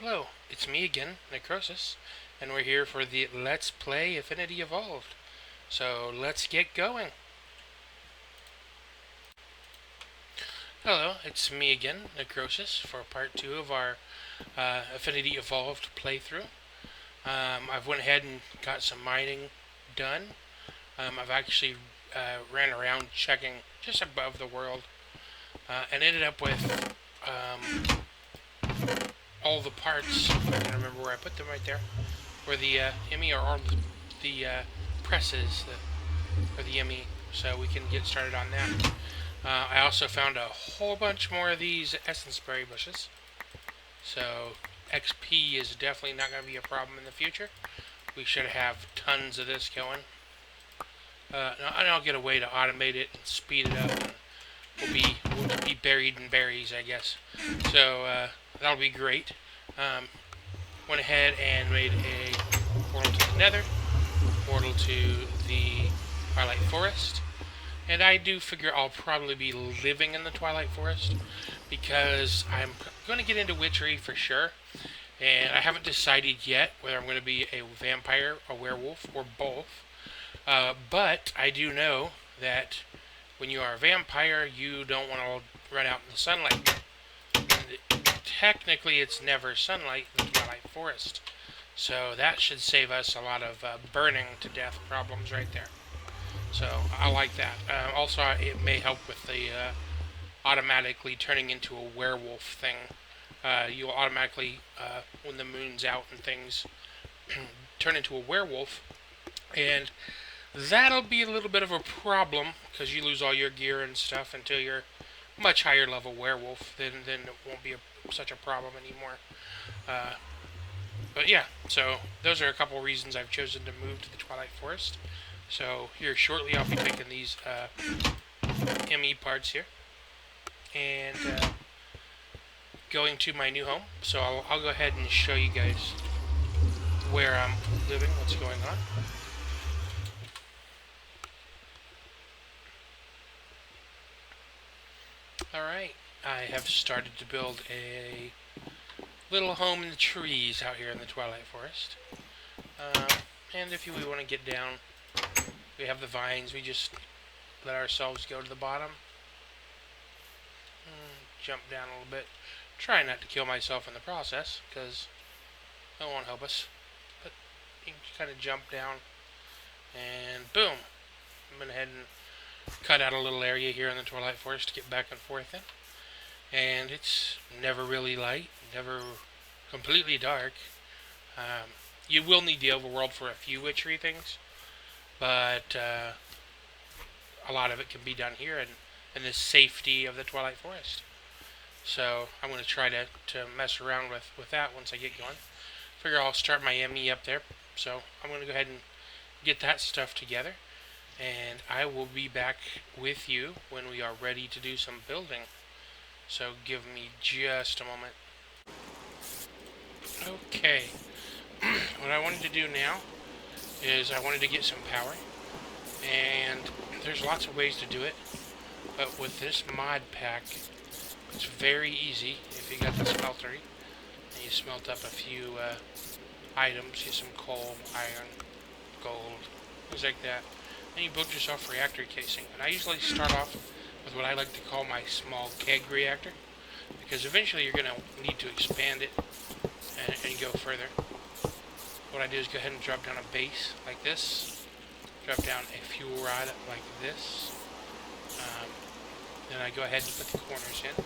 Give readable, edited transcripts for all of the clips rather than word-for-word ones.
Hello, it's me again, Necrowsis, and we're here for the Let's Play Affinity Evolved. So let's get going. Hello, it's me again, Necrowsis, for part 2 of our Affinity Evolved playthrough. I've went ahead and got some mining done. I've actually ran around checking just above the world and ended up with all the parts. I can remember where I put them right there. Where the ME are all the presses for the ME, so we can get started on that. I also found a whole bunch more of these essence berry bushes, so XP is definitely not going to be a problem in the future. We should have tons of this going. And I'll get a way to automate it and speed it up. And we'll be buried in berries, I guess. So that'll be great. Went ahead and made a portal to the Nether, portal to the Twilight Forest, and I do figure I'll probably be living in the Twilight Forest because I'm going to get into witchery for sure, and I haven't decided yet whether I'm going to be a vampire, a werewolf, or both. But I do know that when you are a vampire, you don't want to run out in the sunlight. Technically, it's never sunlight in the Twilight Forest. So that should save us a lot of burning to death problems right there. So I like that. Also, it may help with the automatically turning into a werewolf thing. You'll automatically, when the moon's out and things, turn into a werewolf. And that'll be a little bit of a problem because you lose all your gear and stuff until you're much higher level werewolf. Then it won't be such a problem anymore. But yeah, so those are a couple reasons I've chosen to move to the Twilight Forest. So here shortly I'll be taking these ME parts here and going to my new home. So I'll go ahead and show you guys where I'm living, what's going on. Alright, I have started to build a little home in the trees out here in the Twilight Forest. And if we want to get down, we have the vines. We just let ourselves go to the bottom. Jump down a little bit. Try not to kill myself in the process, because that won't help us. But you can kind of jump down, and boom. I'm going to head and cut out a little area here in the Twilight Forest to get back and forth in. And it's never really light, never completely dark. You will need the overworld for a few witchery things, but a lot of it can be done here in the safety of the Twilight Forest. So I'm going to try to mess around with that once I get going. Figure I'll start my ME up there. So I'm going to go ahead and get that stuff together, and I will be back with you when we are ready to do some building. So give me just a moment. Okay, what I wanted to do now is I wanted to get some power, and there's lots of ways to do it, but with this mod pack, it's very easy. If you got the smeltery, and you smelt up a few items, you some coal, iron, gold, things like that, then you build yourself a reactor casing. And I usually start off with what I like to call my small keg reactor, because eventually you're going to need to expand it and go further. What I do is go ahead and drop down a base like this, drop down a fuel rod like this, then I go ahead and put the corners in.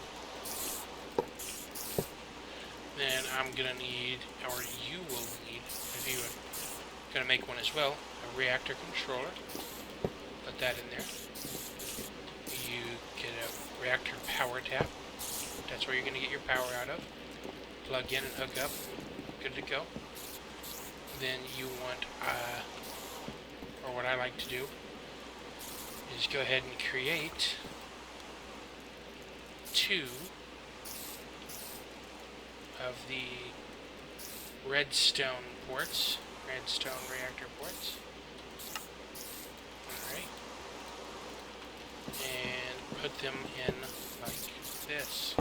Then I'm going to need, or you will need, if you are going to make one as well, a reactor controller. Put that in there. You get a reactor power tap. That's where you're going to get your power out of. Plug in and hook up. Good to go. Then you want, or what I like to do, is go ahead and create 2 of the redstone ports, redstone reactor ports. Alright. And put them in like this.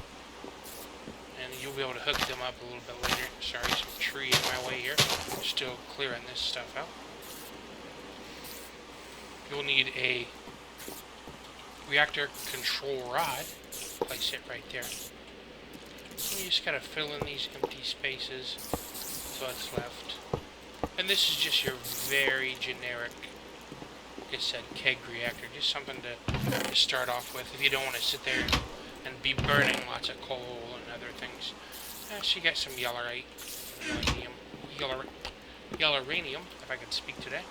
And you'll be able to hook them up a little bit later. Sorry, some tree in my way here. Still clearing this stuff out. You'll need a reactor control rod. Place it right there. And you just gotta fill in these empty spaces. So what's left. And this is just your very generic, like I said, keg reactor. Just something to start off with if you don't want to sit there and be burning lots of coal and other things. So you got some yellorite, yelloranium, if I could speak today.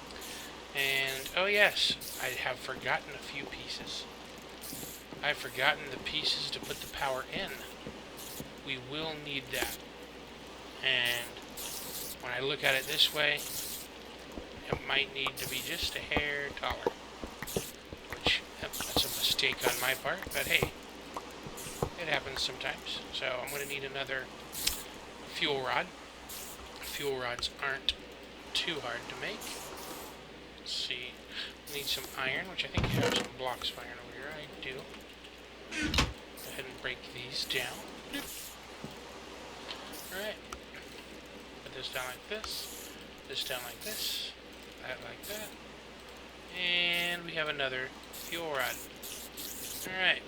And, oh yes, I have forgotten a few pieces. I've forgotten the pieces to put the power in. We will need that. And when I look at it this way, it might need to be just a hair taller. Which, that's a mistake on my part, but hey, it happens sometimes. So I'm going to need another fuel rod. Fuel rods aren't too hard to make. Let's see. We need some iron, which I think I have some blocks of iron over here. I do. Go ahead and break these down. Alright. Put this down like this down like this, that like that. And we have another fuel rod. Alright.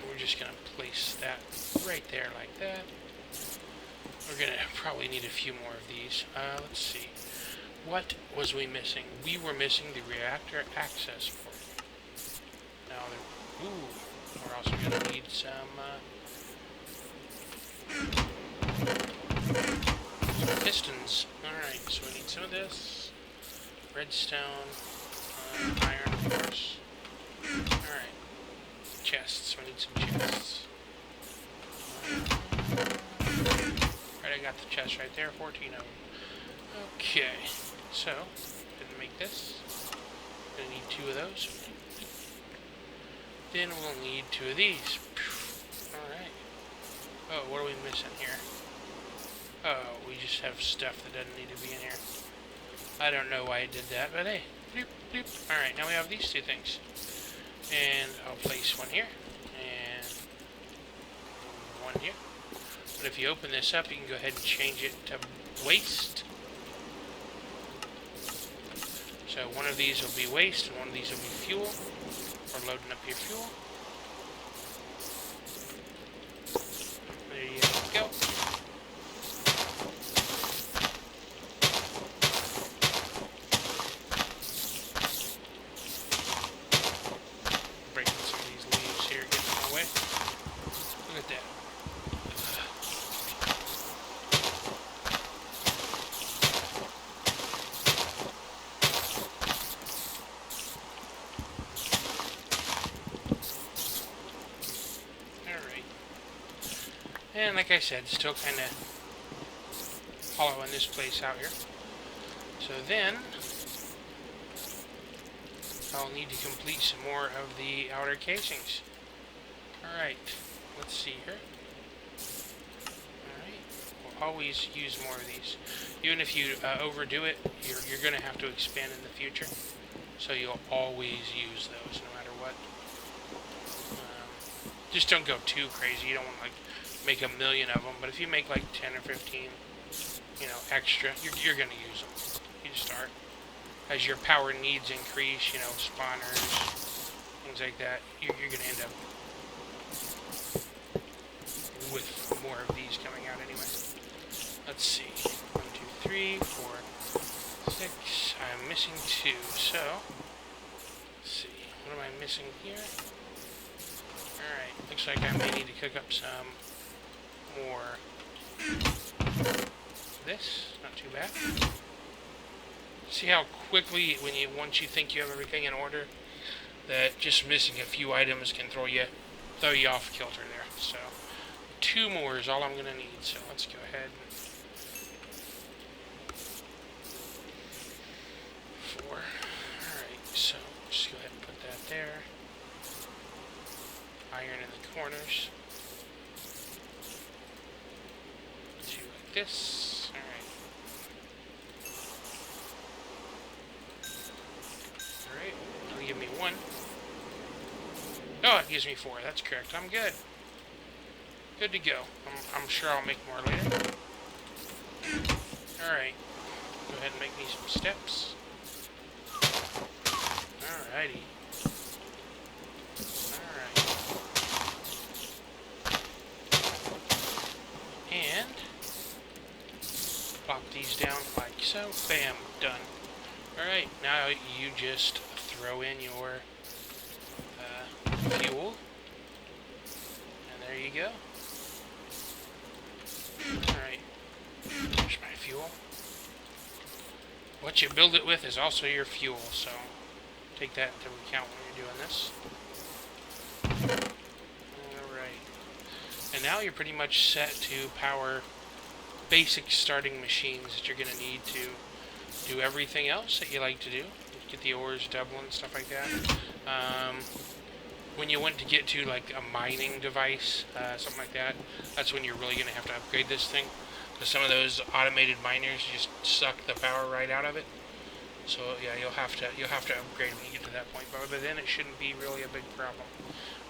We're just going to place that right there like that. We're going to probably need a few more of these. Let's see. What was we missing? We were missing the reactor access port. Now, we're also going to need some pistons. Alright, so we need some of this. Redstone. Iron, of course. Alright. Chests. We need some chests. Right, I got the chest right there. 14 of them. Okay. So, gonna make this. Gonna need 2 of those. Then we'll need 2 of these. Alright. Oh, what are we missing here? Oh, we just have stuff that doesn't need to be in here. I don't know why I did that, but hey. Bloop, bloop. Alright, now we have these 2 things. And I'll place one here. And one here. But if you open this up, you can go ahead and change it to waste. So one of these will be waste, and one of these will be fuel, for loading up your fuel. There you go. Breaking some of these leaves here, getting in my way. Look at that. And like I said, still kind of hollowing this place out here. So then, I'll need to complete some more of the outer casings. Alright, let's see here. Alright, we'll always use more of these. Even if you overdo it, you're going to have to expand in the future. So you'll always use those no matter what. Just don't go too crazy. You don't want to, like, make 1 million of them, but if you make like 10 or 15, extra, you're going to use them. You just start. As your power needs increase, spawners, things like that, you're going to end up with more of these coming out anyway. Let's see. 1, 2, 3, 4, 6. I'm missing 2, so let's see. What am I missing here? Alright, looks like I may need to cook up some more this. Not too bad. See how quickly, once you think you have everything in order, that just missing a few items can throw you off kilter there. So 2 more is all I'm gonna need. So let's go ahead. 4. Alright, so just go ahead and put that there. Iron in the corners. 2 like this. Alright. Alright, it'll give me 1. Oh, it gives me 4. That's correct. I'm good. Good to go. I'm sure I'll make more later. Alright. Go ahead and make me some steps. Alrighty. Alright. And plop these down like so. Bam. Done. Alright. Now you just throw in your fuel. And there you go. Alright. There's my fuel. What you build it with is also your fuel, so take that into account when you're doing this. Alright. And now you're pretty much set to power basic starting machines that you're going to need to do everything else that you like to do. Get the ores doubling, stuff like that. When you want to get to like a mining device, something like that, that's when you're really going to have to upgrade this thing. Because some of those automated miners just suck the power right out of it. So yeah, you'll have to upgrade when you get to that point. But then it shouldn't be really a big problem.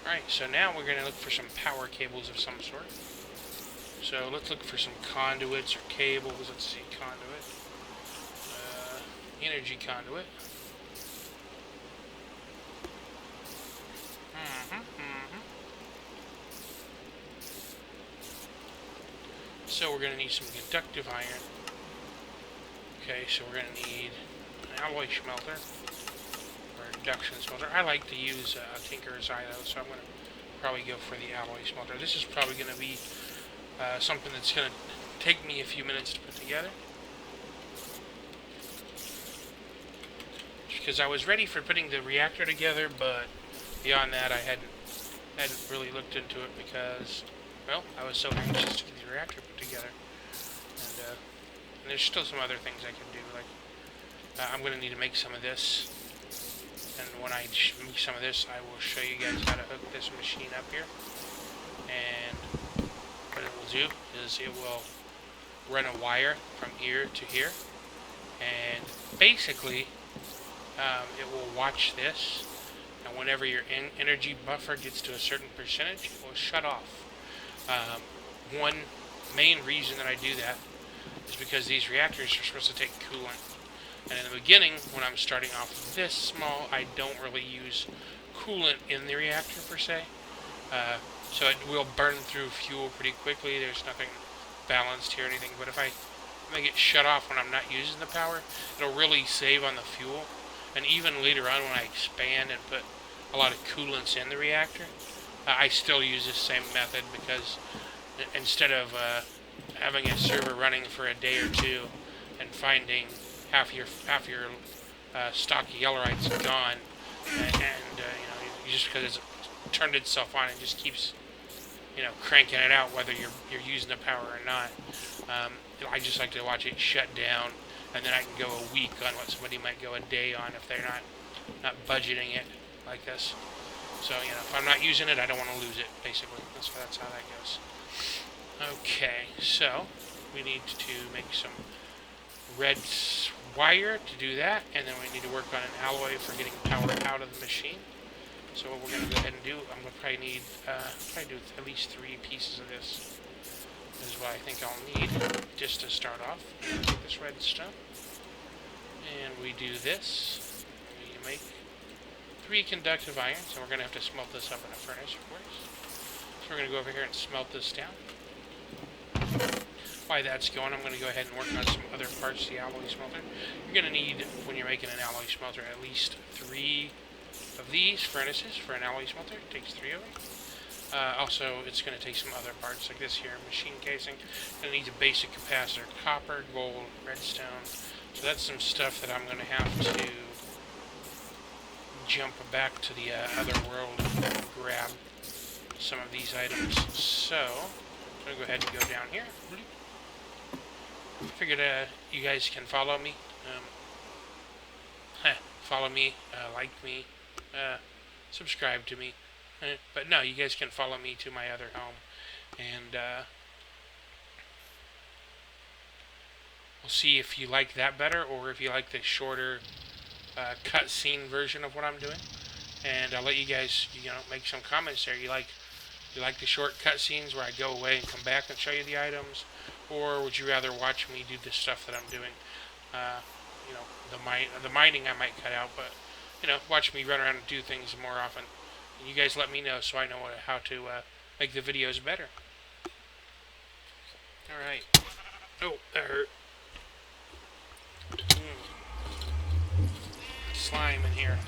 Alright, so now we're going to look for some power cables of some sort. So let's look for some conduits or cables. Let's see, conduit. Energy conduit. So we're going to need some conductive iron. Okay, so we're going to need an alloy smelter, or induction smelter. I like to use a tinker's eye though, so I'm going to probably go for the alloy smelter. This is probably going to be something that's going to take me a few minutes to put together. Because I was ready for putting the reactor together, but beyond that I hadn't really looked into it because, well, I was so anxious to get the reactor put together. And there's still some other things I can do, like I'm going to need to make some of this. And when I make some of this, I will show you guys how to hook this machine up here. And what it will do is it will run a wire from here to here. And basically, it will watch this. And whenever your energy buffer gets to a certain percentage, it will shut off. One main reason that I do that is because these reactors are supposed to take coolant. And in the beginning, when I'm starting off this small, I don't really use coolant in the reactor per se. So it will burn through fuel pretty quickly. There's nothing balanced here or anything. But if I make it shut off when I'm not using the power, it'll really save on the fuel. And even later on when I expand and put a lot of coolants in the reactor, I still use this same method because instead of having a server running for a day or two and finding half your stock of yellorites gone, and you know, just because it's turned itself on, it just keeps, you know, cranking it out whether you're using the power or not. I just like to watch it shut down, and then I can go a week on what somebody might go a day on if they're not budgeting it like this. So, you know, if I'm not using it, I don't want to lose it, basically. That's how that goes. Okay, so we need to make some red wire to do that, and then we need to work on an alloy for getting power out of the machine. So what we're going to go ahead and do, I'm going to probably need do at least 3 pieces of this. This is what I think I'll need just to start off. Take this redstone, and we do this. We make 3 conductive irons, and we're going to have to smelt this up in a furnace, of course. So we're going to go over here and smelt this down. While that's going, I'm going to go ahead and work on some other parts of the alloy smelter. You're going to need, when you're making an alloy smelter, at least 3 of these furnaces for an alloy smelter. It takes 3 of them. Also, it's going to take some other parts like this here, machine casing. It needs a basic capacitor, copper, gold, redstone. So that's some stuff that I'm going to have to jump back to the other world and grab some of these items. So, I'm going to go ahead and go down here. I figured you guys can follow me. Follow me, like me, subscribe to me. But no, you guys can follow me to my other home, and we'll see if you like that better, or if you like the shorter cutscene version of what I'm doing. And I'll let you guys, you know, make some comments there. You like Do you like the short cutscenes where I go away and come back and show you the items? Or would you rather watch me do the stuff that I'm doing? Uh, you know, the mining I might cut out, but, watch me run around and do things more often. And you guys let me know so I know how to make the videos better. Alright. Oh, that hurt. Slime in here.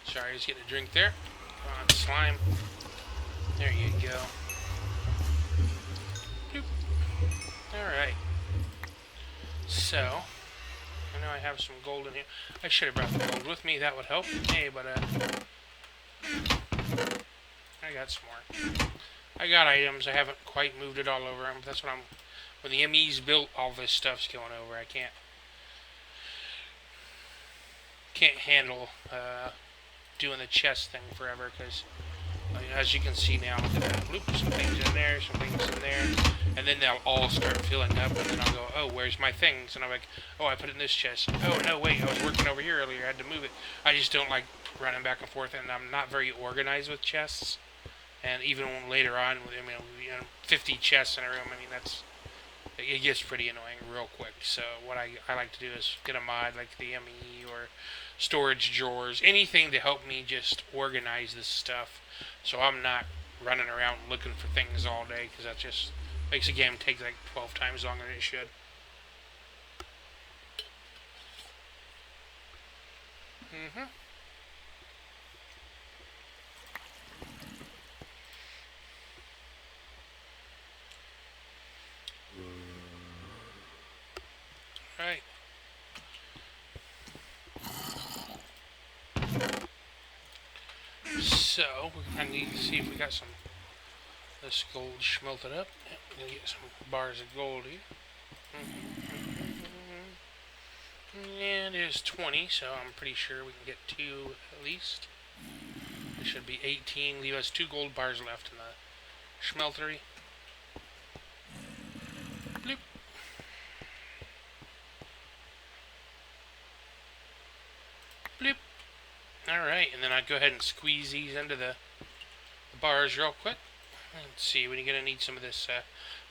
Sorry, I was getting a drink there. Come on, slime. There you go. Bloop. Alright. So, I know I have some gold in here. I should have brought the gold with me, that would help. Hey, but I got some more. I got items, I haven't quite moved it all over. That's what when the ME's built, all this stuff's going over. I can't handle doing the chest thing forever, because as you can see now, some things in there, and then they'll all start filling up, and then I'll go, oh, where's my things? And I'm like, oh, I put it in this chest. Oh, no, wait, I was working over here earlier, I had to move it. I just don't like running back and forth, and I'm not very organized with chests. And even later on, 50 chests in a room, it gets pretty annoying real quick. So what I like to do is get a mod like the ME or storage drawers, anything to help me just organize this stuff, so I'm not running around looking for things all day, because that just makes the game take like 12 times longer than it should. Right. So, we're going to need to see if we got some this gold smelted up. Yep, we're going to get some bars of gold here. And it is 20, so I'm pretty sure we can get 2 at least. It should be 18. Leave us 2 gold bars left in the smeltery. Bloop. Bloop. Alright, and then I'd go ahead and squeeze these into the bars real quick. Let's see, we're going to need some of this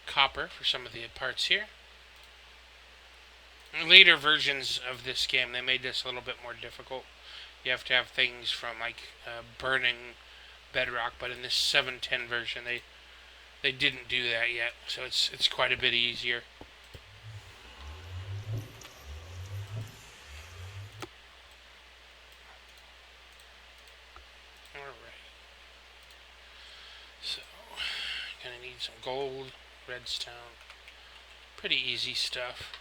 copper for some of the parts here. In later versions of this game, they made this a little bit more difficult. You have to have things from like burning bedrock, but in this 7.10 version, they didn't do that yet, so it's quite a bit easier. Gonna need some gold, redstone, pretty easy stuff.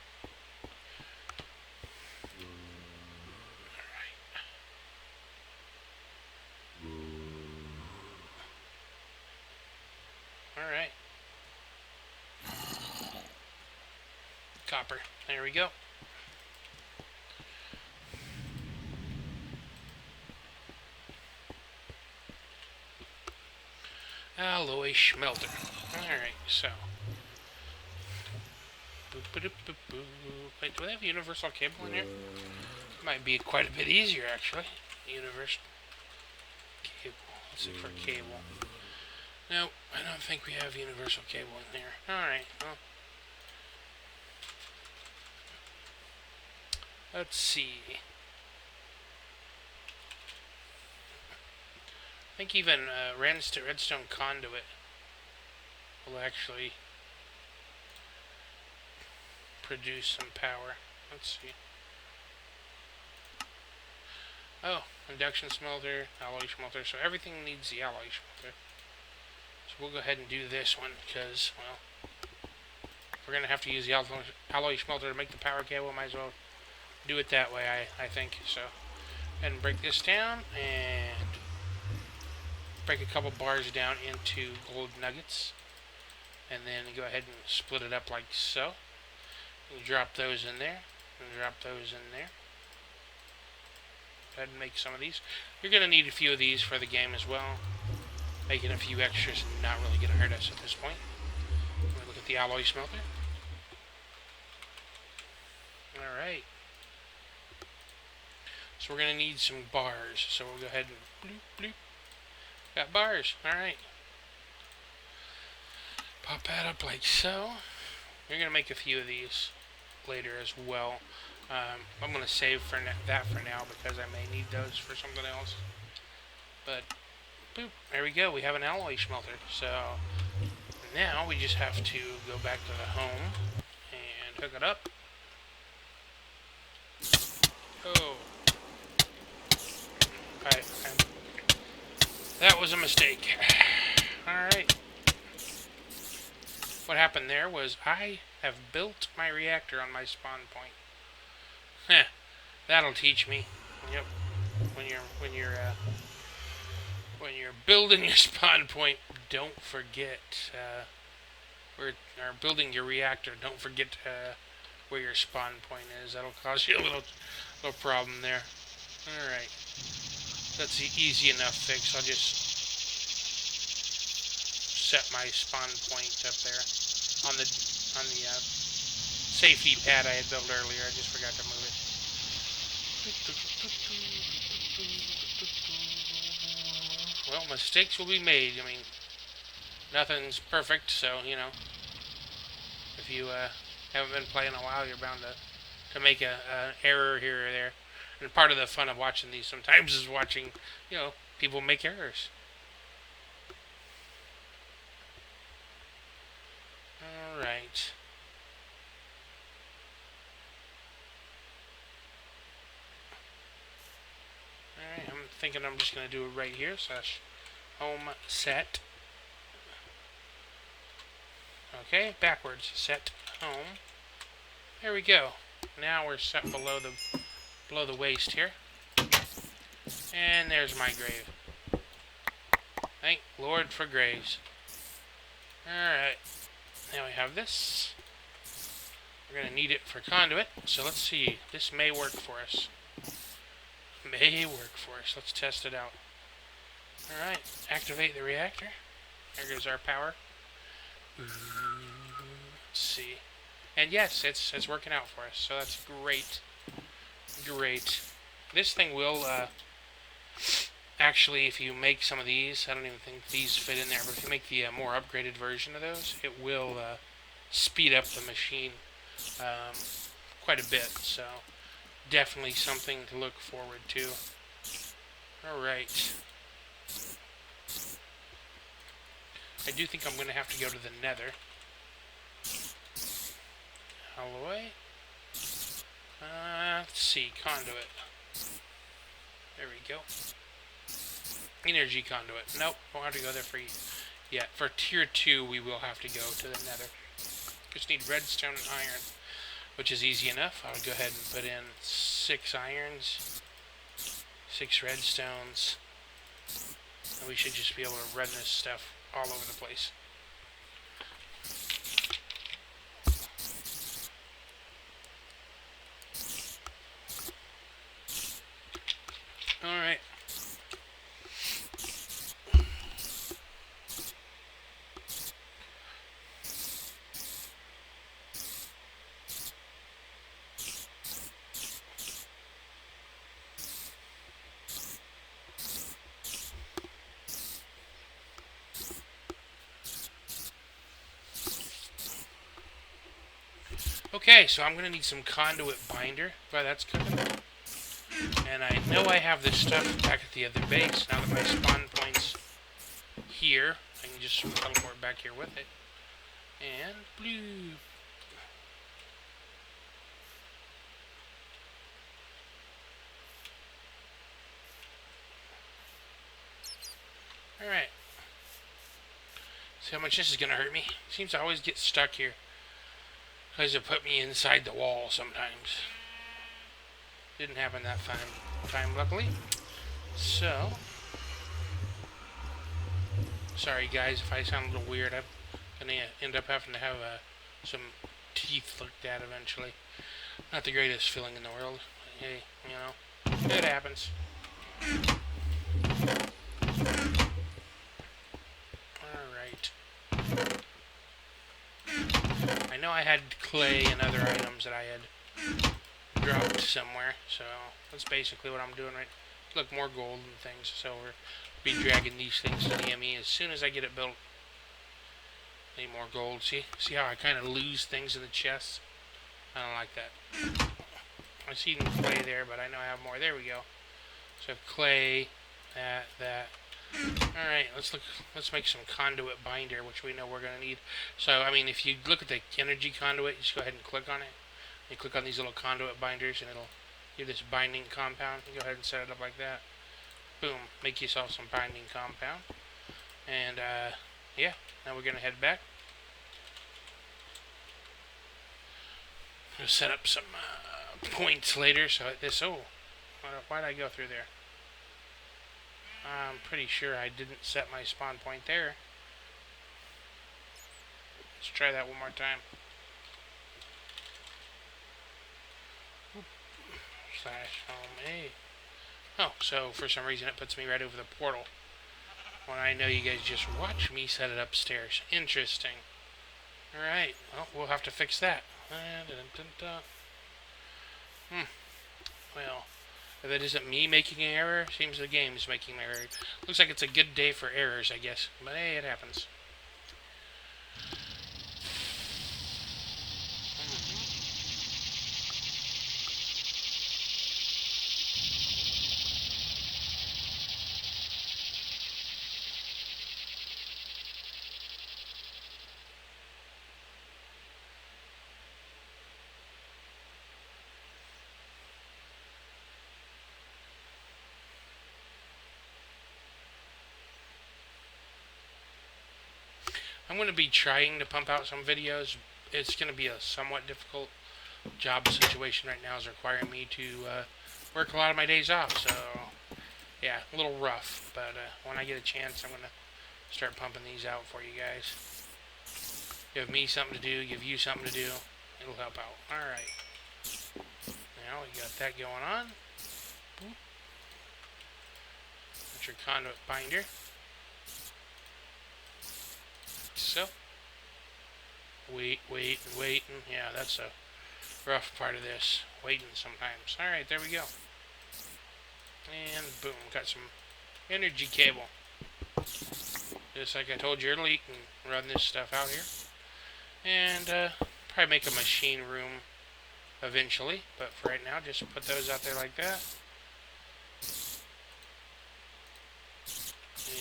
Alright. Copper, there we go. Alloy smelter. Alright, so. Wait, do they have universal cable in here? Might be quite a bit easier, actually. Universal cable. Let's look for cable. No, I don't think we have universal cable in here. Alright, well. Let's see. I think even redstone conduit will actually produce some power. Let's see. Oh, induction smelter, alloy smelter. So everything needs the alloy smelter. So we'll go ahead and do this one because, well, if we're going to have to use the alloy smelter to make the power cable, might as well do it that way, I think. So, go ahead and break this down and break a couple bars down into gold nuggets. And then go ahead and split it up like so. You drop those in there, and drop those in there. Go ahead and make some of these. You're going to need a few of these for the game as well. Making a few extras and not really going to hurt us at this point. Look at the alloy smelter. Alright. So we're going to need some bars. So we'll go ahead and bloop, bloop. Got bars. Alright. Pop that up like so. You're going to make a few of these later as well. I'm going to save that for now because I may need those for something else. But, boop, there we go. We have an alloy smelter. So, now we just have to go back to the home and hook it up. Oh. That was a mistake. Alright. What happened there was I have built my reactor on my spawn point. Heh. That'll teach me. Yep. When you're building your spawn point, don't forget or building your reactor, don't forget where your spawn point is. That'll cause you a little problem there. Alright. That's the easy enough fix. I'll just set my spawn point up there on the safety pad I had built earlier. I just forgot to move it. Well, mistakes will be made. I mean, nothing's perfect, so, you know, if you haven't been playing a while, you're bound to make an error here or there. And part of the fun of watching these sometimes is watching, you know, people make errors. Alright. Alright, I'm thinking I'm just going to do it right here. / home set. Okay, backwards. Set home. There we go. Now we're set below the waist here. And there's my grave. Thank Lord for graves. Alright. Now we have this. We're going to need it for conduit. So let's see. This may work for us. May work for us. Let's test it out. Alright. Activate the reactor. There goes our power. Let's see. And yes, it's working out for us. So that's great. Great. This thing will, actually, if you make some of these, I don't even think these fit in there, but if you make the more upgraded version of those, it will speed up the machine quite a bit. So, definitely something to look forward to. Alright. I do think I'm going to have to go to the nether. Alloy. Let's see, conduit. There we go. Energy conduit. Nope, won't have to go there for yet. For tier 2, we will have to go to the nether. Just need redstone and iron, which is easy enough. I'll go ahead and put in 6 irons, 6 redstones, and we should just be able to run this stuff all over the place. Alright. Okay, so I'm going to need some conduit binder. Well, that's cooking. And I know I have this stuff back at the other base. Now that my spawn point's here, I can just teleport back here with it. And blue. Alright. See how much this is going to hurt me? Seems to always get stuck here. Tries to put me inside the wall sometimes. Didn't happen that time, luckily. So, sorry guys if I sound a little weird. I'm gonna end up having to have some teeth looked at eventually. Not the greatest feeling in the world. But hey, you know, it happens. Alright. I know I had clay and other items that I had dropped somewhere, so that's basically what I'm doing right. Look, more gold and things, so we're be dragging these things to the ME as soon as I get it built. Need more gold. See how I kind of lose things in the chest? I don't like that. I see clay there, but I know I have more. There we go. So I have clay, that. Alright, let's make some conduit binder, which we know we're going to need. So, I mean, if you look at the energy conduit, just go ahead and click on it. You click on these little conduit binders, and it'll give this binding compound. You go ahead and set it up like that. Boom, make yourself some binding compound. And, yeah, now we're going to head back. We'll set up some points later, so this, why did I go through there? I'm pretty sure I didn't set my spawn point there. Let's try that one more time. Slash home A. Oh, so for some reason it puts me right over the portal. When I know you guys just watch me set it upstairs. Interesting. Alright, well, we'll have to fix that. Well, if it isn't me making an error, seems the game's making an error. Looks like it's a good day for errors, I guess. But hey, it happens. I'm going to be trying to pump out some videos. It's going to be a somewhat difficult job situation right now. Is requiring me to work a lot of my days off. So, yeah, a little rough. But when I get a chance, I'm going to start pumping these out for you guys. Give me something to do. Give you something to do. It'll help out. Alright. Now we got that going on. That's your conduit binder. So, waiting. Yeah, that's a rough part of this. Waiting sometimes. Alright, there we go. And boom, got some energy cable. Just like I told you earlier, you can run this stuff out here. And probably make a machine room eventually. But for right now, just put those out there like that.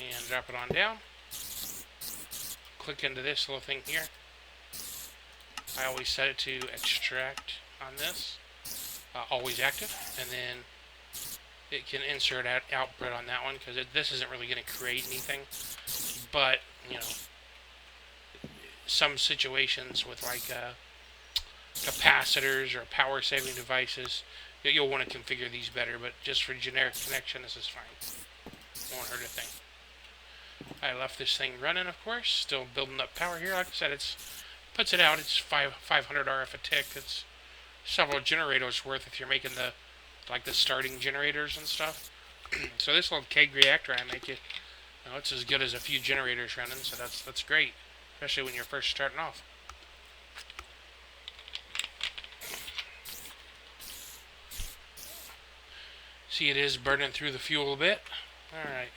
And drop it on down. Click into this little thing here. I always set it to extract on this, always active, and then it can insert output on that one because this isn't really going to create anything. But you know, some situations with like capacitors or power saving devices, you'll want to configure these better. But just for generic connection, this is fine. Won't hurt a thing. I left this thing running, of course. Still building up power here. Like I said, puts it out. It's 500 RF a tick. It's several generators worth if you're making the starting generators and stuff. So this little keg reactor I make it, it's as good as a few generators running. So that's great, especially when you're first starting off. See, it is burning through the fuel a bit. All right.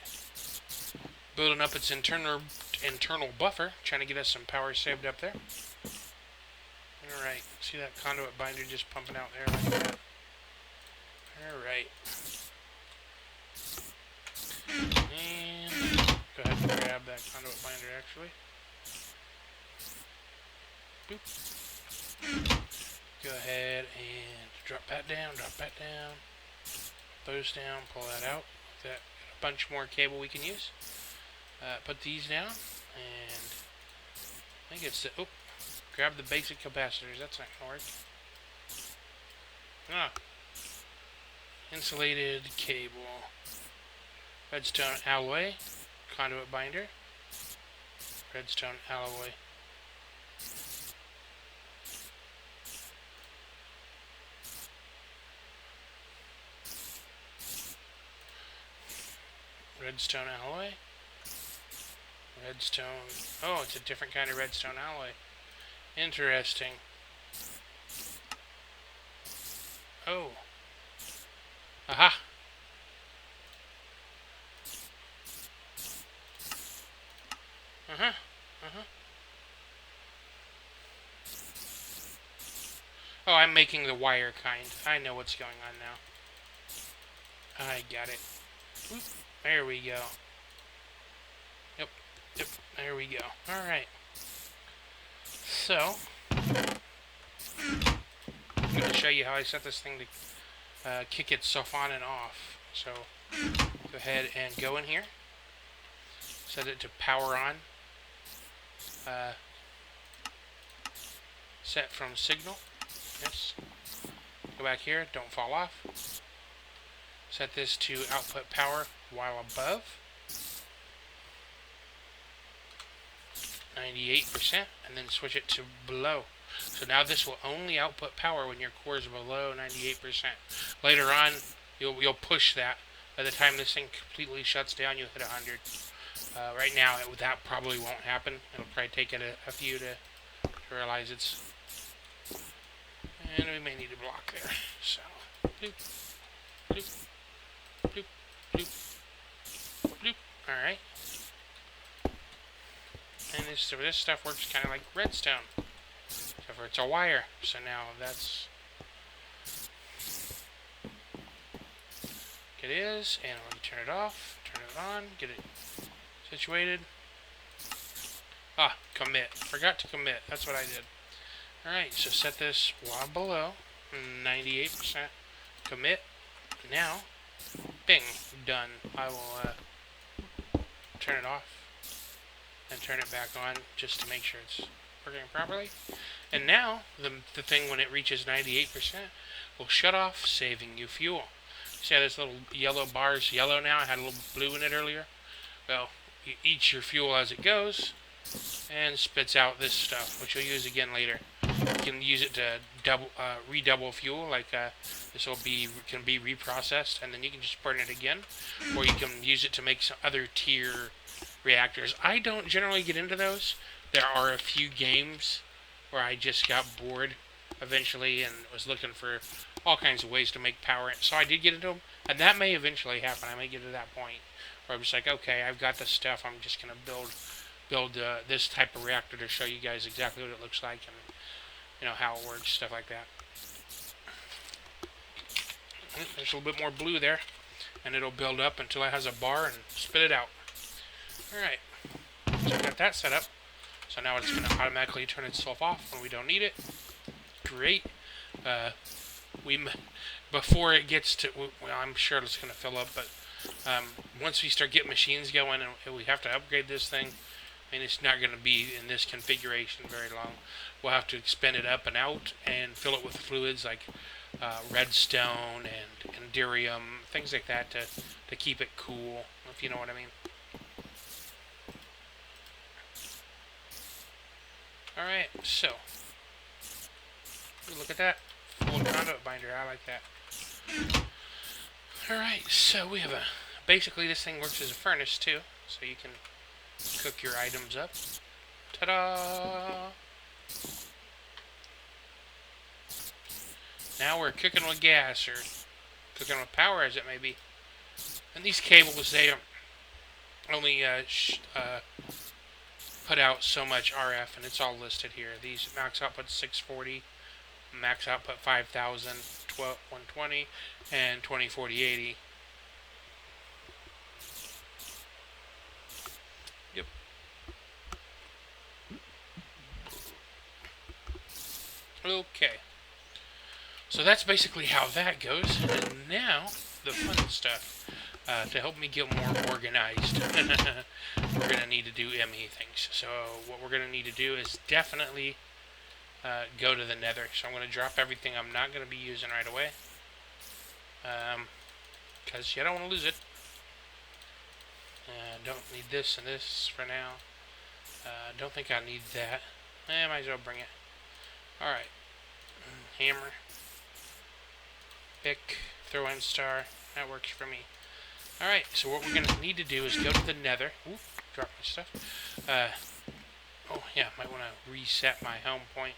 Building up its internal buffer, trying to get us some power saved up there. Alright, see that conduit binder just pumping out there like that? Alright. And go ahead and grab that conduit binder actually. Boop. Go ahead and drop that down, those down, pull that out. Got a bunch more cable we can use. Put these down, and I think it's grab the basic capacitors. That's not gonna work. Insulated cable, redstone alloy, conduit binder, redstone alloy. Redstone alloy. Redstone. Oh, it's a different kind of redstone alloy. Interesting. Oh. Aha. Uh-huh. Uh-huh. Oh, I'm making the wire kind. I know what's going on now. I got it. Oop. There we go. Yep. Yep. There we go. Alright. So, I'm going to show you how I set this thing to kick itself on and off. So, go ahead and go in here. Set it to power on. Set from signal. Yes. Go back here. Don't fall off. Set this to output power while above. 98%, and then switch it to below. So now this will only output power when your core is below 98%. Later on, you'll push that. By the time this thing completely shuts down, you'll hit 100. Right now, that probably won't happen. It'll probably take it a few to realize it's... And we may need a block there. So, bloop, bloop, bloop, bloop, bloop. Alright. And this stuff works kind of like redstone. Except for it's a wire. So now that's... It is. And when you turn it off, turn it on, get it situated. Ah, commit. Forgot to commit. That's what I did. Alright, so set this while below 98%. Commit. Now, bing, done. I will turn it off and turn it back on just to make sure it's working properly. And now, the thing when it reaches 98% will shut off, saving you fuel. See how this little yellow bar is yellow now? I had a little blue in it earlier. Well, you eat your fuel as it goes and spits out this stuff, which you'll use again later. You can use it to redouble fuel, like this can be reprocessed, and then you can just burn it again, or you can use it to make some other tier reactors. I don't generally get into those. There are a few games where I just got bored eventually and was looking for all kinds of ways to make power, so I did get into them, and that may eventually happen. I may get to that point where I'm just like, okay, I've got this stuff, I'm just going to build this type of reactor to show you guys exactly what it looks like and how it works, stuff like that. There's a little bit more blue there, and it'll build up until it has a bar and spit it out. Alright, so I got that set up. So now it's going to automatically turn itself off when we don't need it. Great. Before it gets to, well, I'm sure it's going to fill up, but once we start getting machines going and we have to upgrade this thing, I mean, it's not going to be in this configuration very long. We'll have to expand it up and out and fill it with fluids like redstone and enderium, things like that to keep it cool, if you know what I mean. Alright, so look at that. Full conduit binder, I like that. Alright, so we have basically this thing works as a furnace too, so you can cook your items up. Ta-da! Now we're cooking with gas, or cooking with power as it may be. And these cables, they only put out so much RF, and it's all listed here. These max output 640, max output 5000, 120, and 204080. Yep. Okay. So that's basically how that goes. And now, the fun stuff. To help me get more organized, we're going to need to do ME things. So what we're going to need to do is definitely go to the nether. So I'm going to drop everything I'm not going to be using right away. Because you don't want to lose it. Don't need this and this for now. Don't think I need that. Might as well bring it. Alright. Hammer. Pick. Throw in star. That works for me. Alright, so what we're going to need to do is go to the nether. Ooh, drop my stuff. Oh, yeah, might want to reset my home point.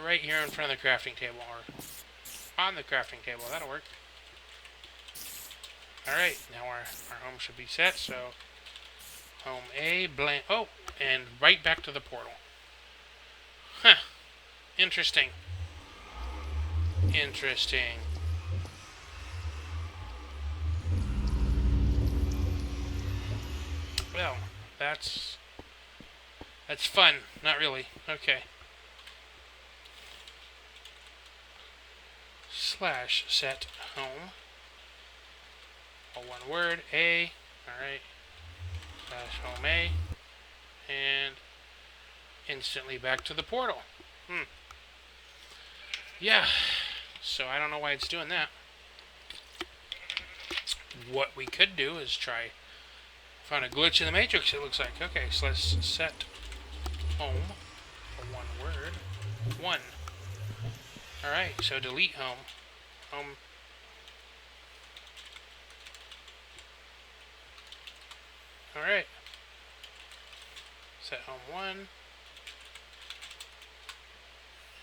Right here in front of the crafting table, or on the crafting table. That'll work. Alright, now our home should be set, so home A, blank. Oh, and right back to the portal. Huh. Interesting. Interesting. Well, that's fun. Not really. Okay. / set home. All one word. A. Alright. / home A. And instantly back to the portal. Yeah. So I don't know why it's doing that. What we could do is try find a glitch in the matrix, it looks like. Okay, so let's set home. One word. 1. Alright, so delete home. Home. Alright. Set home 1.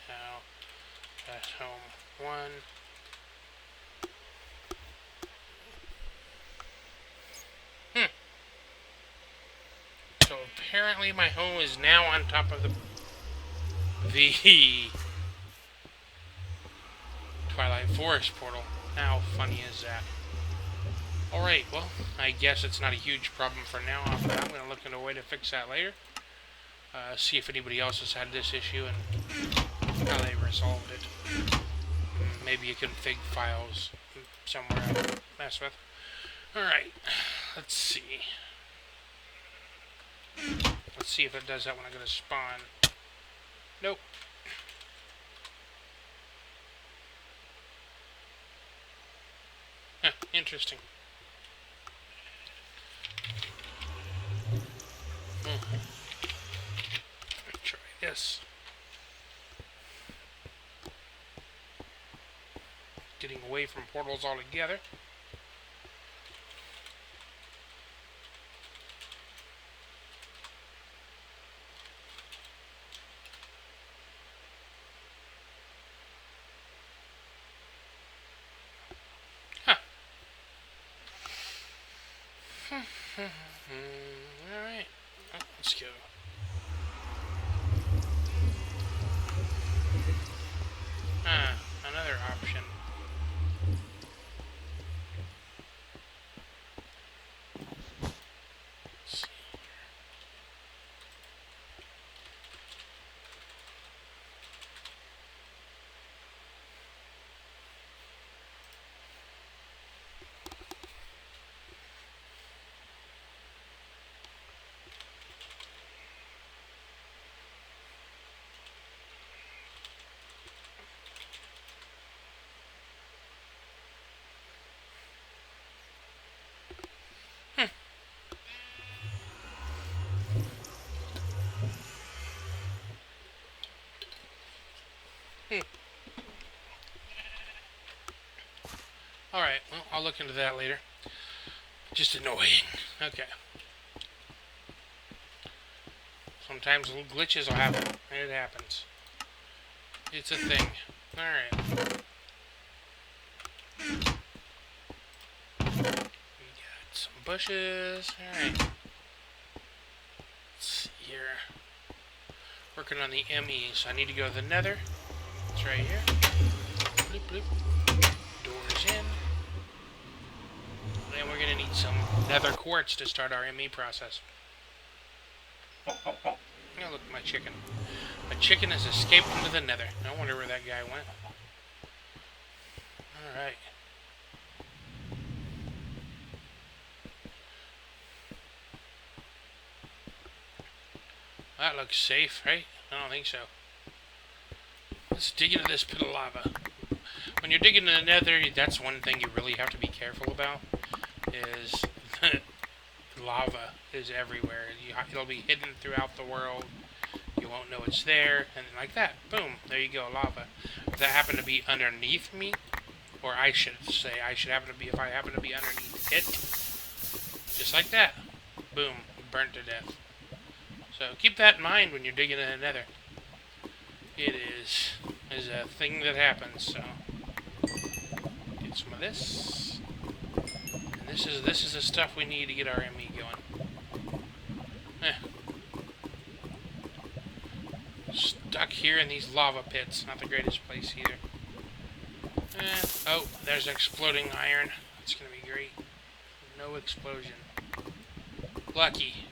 Now, set home 1. So apparently my home is now on top of the Twilight Forest portal. How funny is that? Alright, well, I guess it's not a huge problem for now. I'm going to look into a way to fix that later. See if anybody else has had this issue and how they resolved it. Maybe a config files somewhere I mess with. Alright, let's see. Let's see if it does that when I go to spawn. Nope. Huh, interesting. Try this. Getting away from portals altogether. Alright, let's go. Another option. Let's see. Alright, well, I'll look into that later. Just annoying. Okay. Sometimes little glitches will happen. It happens. It's a thing. Alright. We got some bushes. Alright. Let's see here. Working on the ME, so I need to go to the nether. It's right here. Bloop, bloop. Doors in. And we're going to need some nether quartz to start our ME process. Oh, look at my chicken. My chicken has escaped into the nether. I wonder where that guy went. Alright. That looks safe, right? I don't think so. Let's dig into this pit of lava. When you're digging in the nether, that's one thing you really have to be careful about. Is lava is everywhere. It'll be hidden throughout the world. You won't know it's there, and like that, boom, there you go, lava. If that happened to be underneath me, or I should say, if I happen to be underneath it, just like that, boom, burnt to death. So keep that in mind when you're digging in the nether. It is a thing that happens. So get some of this. And this is the stuff we need to get our ME going. stuck here in these lava pits. Not the greatest place either. Oh, there's exploding iron. That's going to be great. No explosion. Lucky.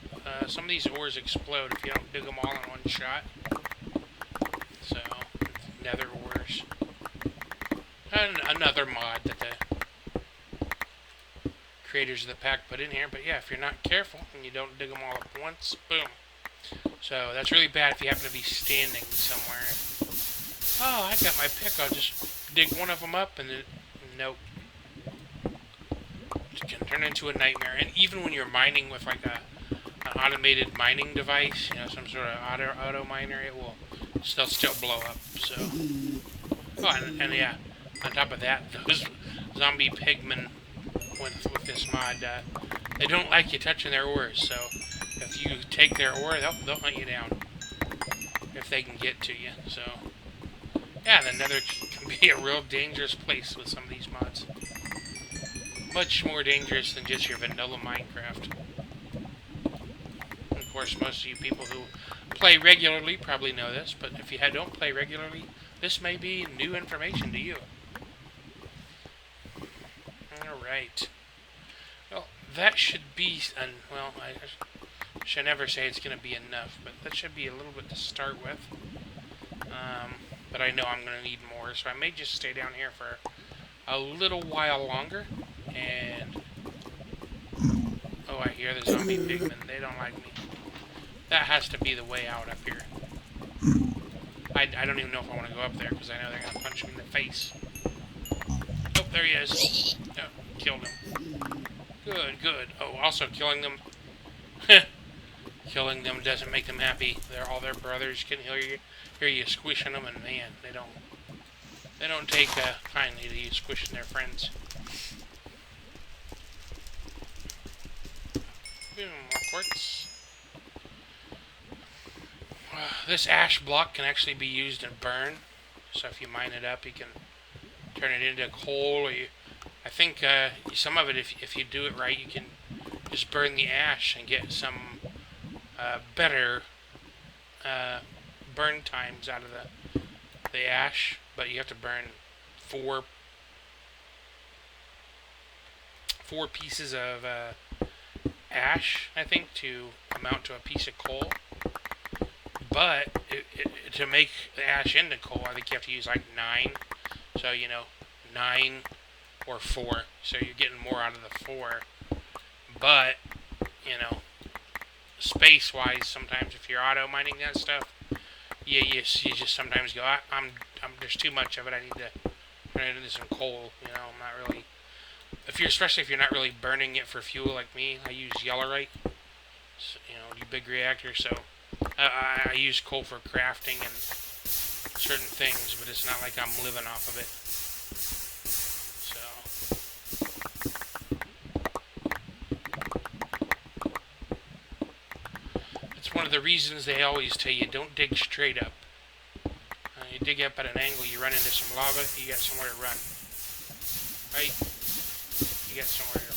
Some of these ores explode if you don't dig them all in one shot. So, nether ores. And another mod that the creators of the pack put in here. But yeah, if you're not careful and you don't dig them all at once, boom. So that's really bad if you happen to be standing somewhere. Oh, I got my pick. I'll just dig one of them up and then, nope. It can turn into a nightmare. And even when you're mining with like an automated mining device, you know, some sort of auto miner, it will still blow up. So, oh, and yeah, on top of that, those zombie pigmen with this mod, they don't like you touching their ores. So if you take their ore, they'll hunt you down if they can get to you. So yeah, the Nether can be a real dangerous place with some of these mods. Much more dangerous than just your vanilla Minecraft. Of course, most of you people who play regularly probably know this, but if you don't play regularly, this may be new information to you. Alright. Well, that should be, well, I should never say it's going to be enough, but that should be a little bit to start with. But I know I'm going to need more, so I may just stay down here for a little while longer. And oh, I hear the zombie pigmen. They don't like me. That has to be the way out up here. I don't even know if I want to go up there because I know they're going to punch me in the face. Oh, there he is. Oh, killed him. Good, good. Oh, also killing them. Killing them doesn't make them happy. All their brothers can hear you squishing them, and man, they don't take kindly to you squishing their friends. Boom, more quartz. This ash block can actually be used and burn. So if you mine it up, you can turn it into coal. Or I think some of it, if you do it right, you can just burn the ash and get some better burn times out of the ash. But you have to burn four pieces of ash, I think, to amount to a piece of coal. But to make the ash into coal, I think you have to use like 9. So, 9 or 4. So you're getting more out of the 4. But, space-wise, sometimes if you're auto mining that stuff, you just sometimes go, there's too much of it. I need to turn it into some coal. I'm not really. Especially if you're not really burning it for fuel like me, I use yellowite. So, do big reactors. So I use coal for crafting and certain things, but it's not like I'm living off of it. So it's one of the reasons they always tell you don't dig straight up. You dig up at an angle, you run into some lava, you got somewhere to run. Right? You got somewhere to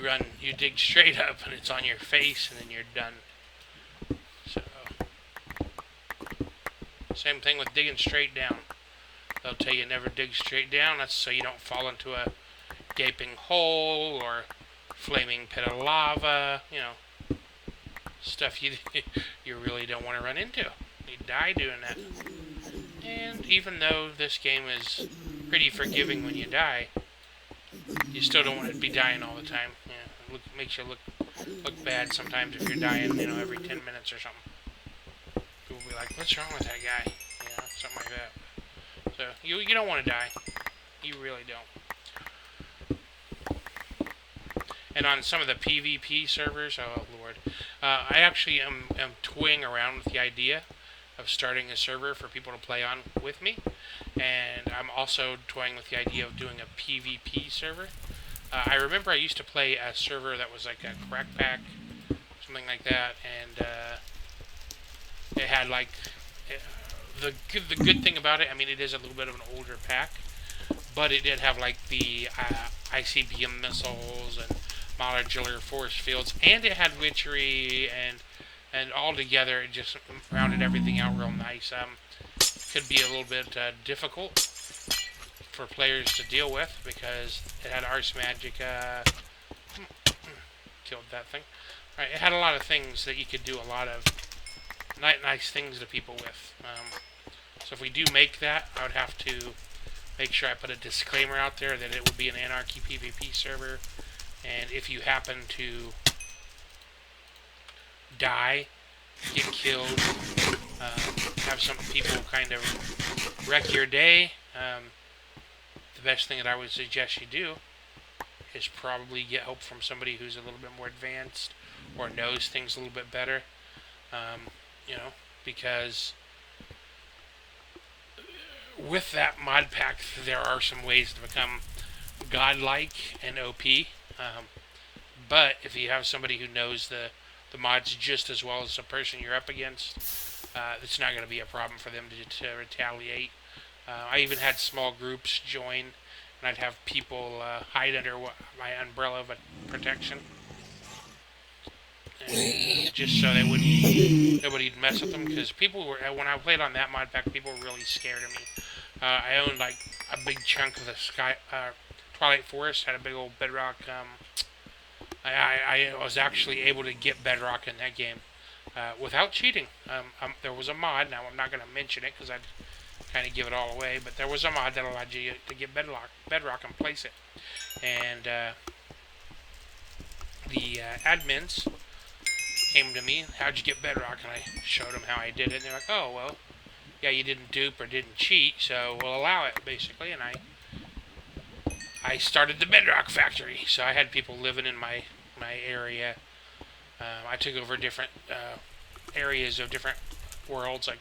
run. You dig straight up and it's on your face and then you're done. So, same thing with digging straight down. They'll tell you never dig straight down. That's so you don't fall into a gaping hole or flaming pit of lava, stuff you really don't want to run into. You die doing that. And even though this game is pretty forgiving when you die, you still don't want to be dying all the time. Yeah, it makes you look bad sometimes if you're dying, every 10 minutes or something. People will be like, "What's wrong with that guy?" Something like that. So you don't want to die. You really don't. And on some of the PvP servers, oh lord, I actually am toying around with the idea of starting a server for people to play on with me. And I'm also toying with the idea of doing a PvP server. I remember I used to play a server that was like a crack pack, something like that, and it had like the good thing about it. I mean, it is a little bit of an older pack, but it did have like the ICBM missiles and modular force fields, and it had witchery and and all together it just rounded everything out real nice. Could be a little bit difficult for players to deal with because it had Arse Magic. Killed that thing. All right, it had a lot of things that you could do a lot of nice things to people with. So if we do make that, I would have to make sure I put a disclaimer out there that it would be an Anarchy PvP server, and if you happen to die, get killed, have some people kind of wreck your day, the best thing that I would suggest you do is probably get help from somebody who's a little bit more advanced or knows things a little bit better, you know, because with that mod pack there are some ways to become godlike and OP, but if you have somebody who knows the mods just as well as the person you're up against, it's not going to be a problem for them to retaliate. I even had small groups join, and I'd have people hide under my umbrella of protection, and just so nobody'd mess with them. Because people were, when I played on that mod pack, people were really scared of me. I owned like a big chunk of the Twilight Forest, had a big old bedrock. I was actually able to get bedrock in that game without cheating. There was a mod. Now I'm not going to mention it because I'd kind of give it all away, but there was a mod that allowed you to get bedrock and place it. And the admins came to me, how'd you get bedrock? And I showed them how I did it, and they're like, oh, well, yeah, you didn't dupe or didn't cheat, so we'll allow it, basically. And I started the bedrock factory, so I had people living in my area. I took over different areas of different worlds, like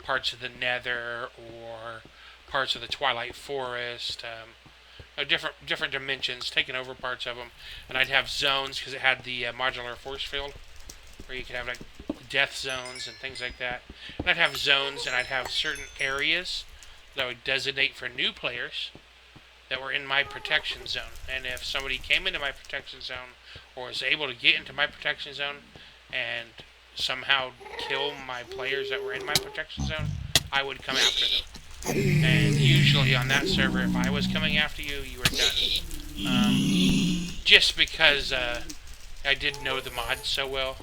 parts of the Nether or parts of the Twilight Forest, different dimensions, taking over parts of them. And I'd have zones because it had the modular force field, where you could have like death zones and things like that. And I'd have zones, and I'd have certain areas that I would designate for new players that were in my protection zone. And if somebody came into my protection zone or was able to get into my protection zone and somehow kill my players that were in my protection zone, I would come after them. And usually on that server, if I was coming after you, you were done. Just because I did know the mod so well,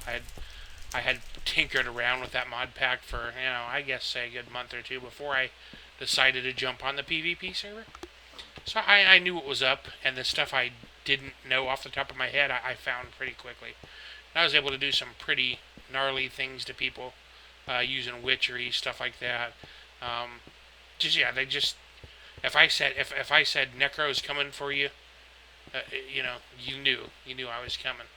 I had tinkered around with that mod pack for, I guess say a good month or two before I decided to jump on the PvP server. So I knew what was up, and the stuff I didn't know off the top of my head, I found pretty quickly. And I was able to do some pretty gnarly things to people, using witchery, stuff like that. If I said Necro's coming for you, you knew I was coming.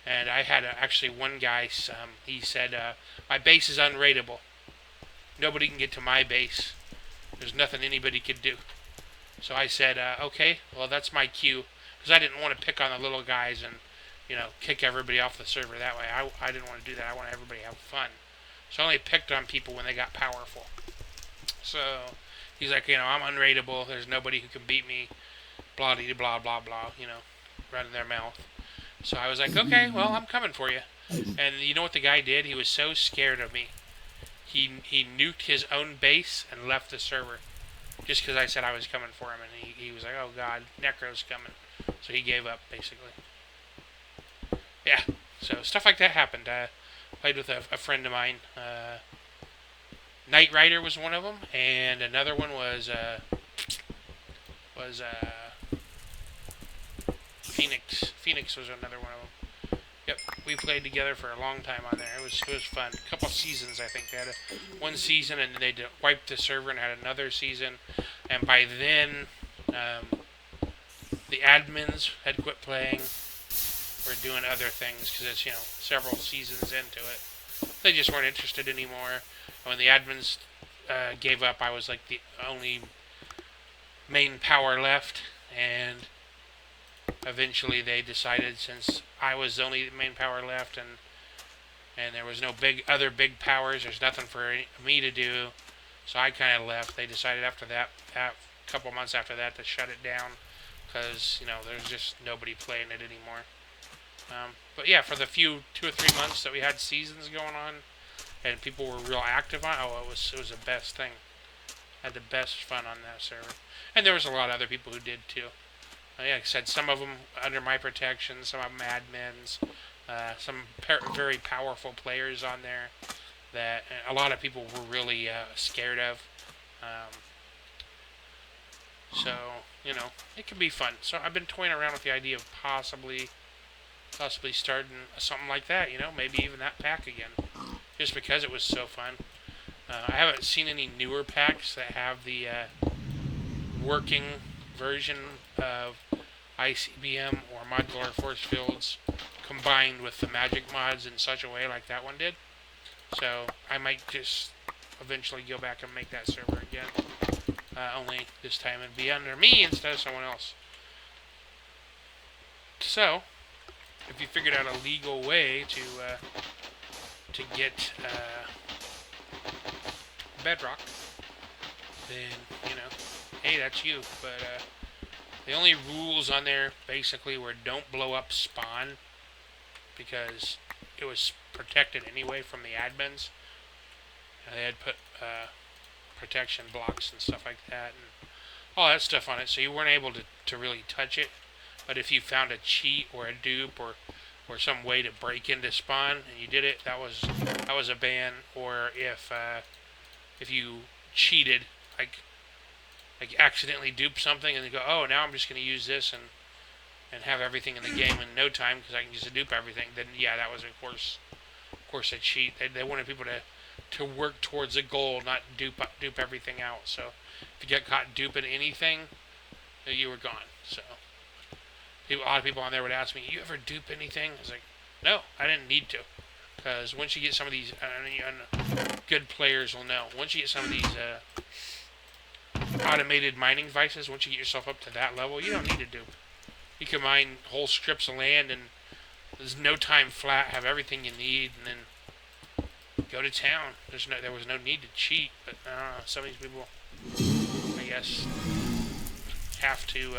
And I had actually one guy, he said, my base is unraidable. Nobody can get to my base. There's nothing anybody could do. So I said, okay, well, that's my cue. Because I didn't want to pick on the little guys and, kick everybody off the server that way. I didn't want to do that. I want everybody to have fun. So I only picked on people when they got powerful. So he's like, I'm unraidable. There's nobody who can beat me. Blah, blah, blah, blah, blah, running their mouth. So I was like, okay, well, I'm coming for you. And you know what the guy did? He was so scared of me. He nuked his own base and left the server. Just because I said I was coming for him. And he was like, oh, God, Necro's coming. So he gave up, basically. Yeah, so stuff like that happened. I played with a friend of mine. Knight Rider was one of them. And another one was Phoenix. Phoenix was another one of them. Yep, we played together for a long time on there. It was fun. A couple seasons, I think. They had one season, and they wiped the server and had another season. And by then, the admins had quit playing. Were doing other things because it's several seasons into it. They just weren't interested anymore. And when the admins gave up, I was like the only main power left, and eventually they decided, since I was the only main power left and there was no other big powers, there's nothing for me to do, so I kind of left. They decided after that, a couple months after that, to shut it down because, there's just nobody playing it anymore. But yeah, for the 2 or 3 months that we had seasons going on, and people were real active on, it was the best thing. I had the best fun on that server, and there was a lot of other people who did too. Yeah, like I said, some of them under my protection, some of them admins, some very powerful players on there that a lot of people were really scared of. So, you know, it can be fun. So I've been toying around with the idea of possibly starting something like that, you know, maybe even that pack again, just because it was so fun. I haven't seen any newer packs that have the working version of ICBM or modular force fields combined with the magic mods in such a way like that one did. So I might just eventually go back and make that server again. Only this time it'd be under me instead of someone else. So, if you figured out a legal way to get Bedrock, then, you know, hey, that's you. But the only rules on there basically were don't blow up spawn, because it was protected anyway from the admins. They had put protection blocks and stuff like that and all that stuff on it, so you weren't able to really touch it. But if you found a cheat or a dupe or some way to break into spawn and you did it, that was a ban. Or if you cheated, like accidentally duped something and they go, oh, now I'm just going to use this and have everything in the game in no time because I can just dupe everything, then yeah, that was of course a cheat. They wanted people to work towards a goal, not dupe everything out. So if you got caught duping anything, you were gone. So a lot of people on there would ask me, you ever dupe anything? I was like, no, I didn't need to. Because once you get some of these, good players will know, once you get some of these automated mining devices, once you get yourself up to that level, you don't need to dupe. You can mine whole strips of land and there's no time flat, have everything you need, and then go to town. There was no need to cheat, but some of these people, I guess, have to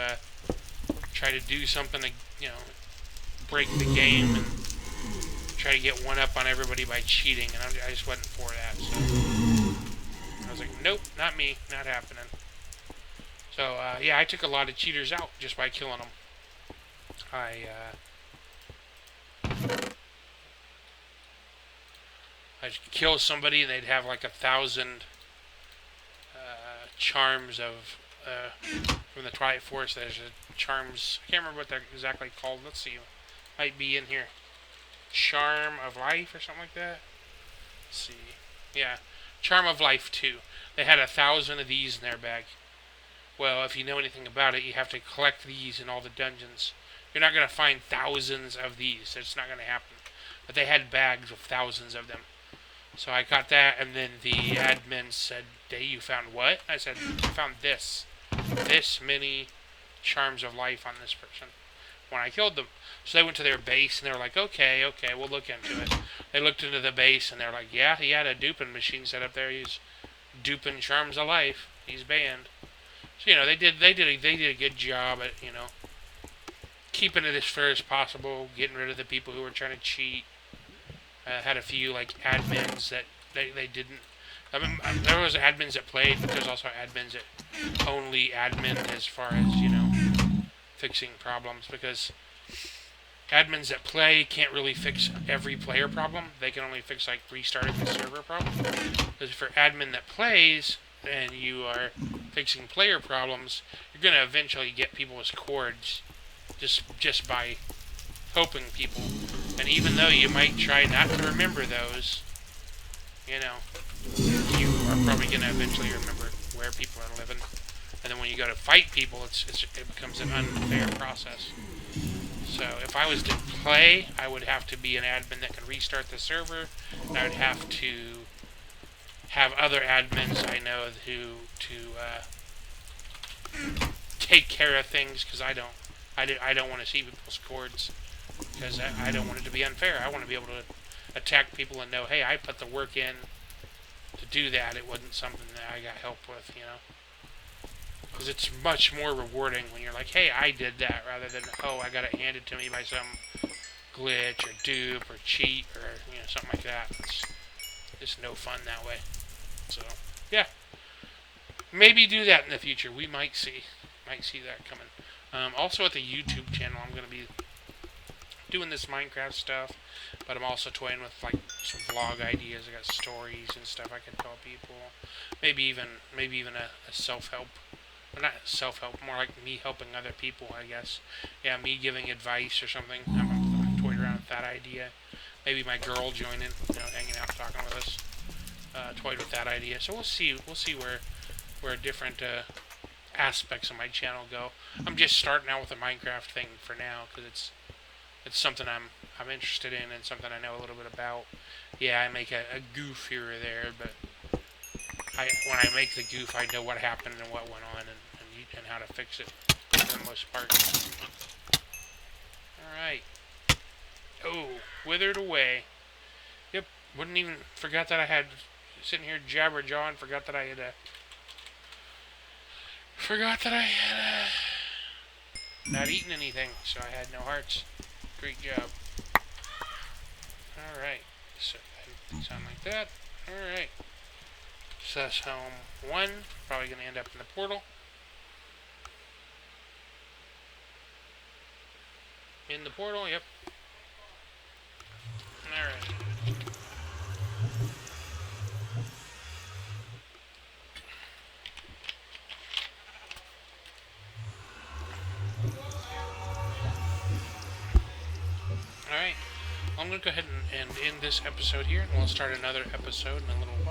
try to do something to, you know, break the game and try to get one up on everybody by cheating, and I just wasn't for that. So I was like, nope, not me, not happening. So yeah, I took a lot of cheaters out just by killing them. I'd kill somebody and they'd have like 1,000 charms of from the Twilight Forest. There's charms, I can't remember what they're exactly called. Let's see, might be in here. Charm of Life or something like that. Let's see, yeah, Charm of Life 2. They had 1,000 of these in their bag. Well, if you know anything about it, you have to collect these in all the dungeons. You're not going to find thousands of these. It's not going to happen. But they had bags of thousands of them. So I got that, and then the admin said, "Day, you found what?" I said, "I found this many charms of life on this person when I killed them." So they went to their base, and they were like, okay, we'll look into it. They looked into the base, and they're like, yeah, he had a duping machine set up there. He's duping charms of life. He's banned. So, you know, they did a good job at, you know, keeping it as fair as possible, getting rid of the people who were trying to cheat. Had a few, like, admins that they didn't. I mean, there was admins that played, but there's also admins that only admin as far as, you know, fixing problems, because admins that play can't really fix every player problem. They can only fix, like, restarting the server problem. Because for admin that plays and you are fixing player problems, you're going to eventually get people's cords just by helping people. And even though you might try not to remember those, you know, you are probably going to eventually remember where people are living. And then when you go to fight people, it becomes an unfair process. So if I was to play, I would have to be an admin that can restart the server. And I would have to have other admins I know who take care of things, because I don't want to see people's cords, because I don't want it to be unfair. I want to be able to attack people and know, hey, I put the work in to do that. It wasn't something that I got help with, you know. Because it's much more rewarding when you're like, hey, I did that, rather than, oh, I got it handed to me by some glitch or dupe or cheat or something like that. It's just no fun that way. So yeah, maybe do that in the future. We might see that coming. Also at the YouTube channel, I'm going to be doing this Minecraft stuff, but I'm also toying with like some vlog ideas. I got stories and stuff I can tell people. Maybe even a self-help. Well, not self-help, more like me helping other people, I guess. Yeah, me giving advice or something. I'm toying around with that idea. Maybe my girl joining, hanging out, talking with us. Toyed with that idea. So we'll see where different aspects of my channel go. I'm just starting out with the Minecraft thing for now because it's something I'm interested in and something I know a little bit about. Yeah, I make a goof here or there, but when I make the goof, I know what happened and what went on and how to fix it for the most part. Alright. Oh, withered away. Yep, forgot that I had, sitting here jabber-jawing, forgot that I had not eaten anything, so I had no hearts. Great job. Alright, so sound like that. Alright. So that's home 1. Probably going to end up in the portal. In the portal, yep. Alright. Alright. I'm going to go ahead and end this episode here, and we'll start another episode in a little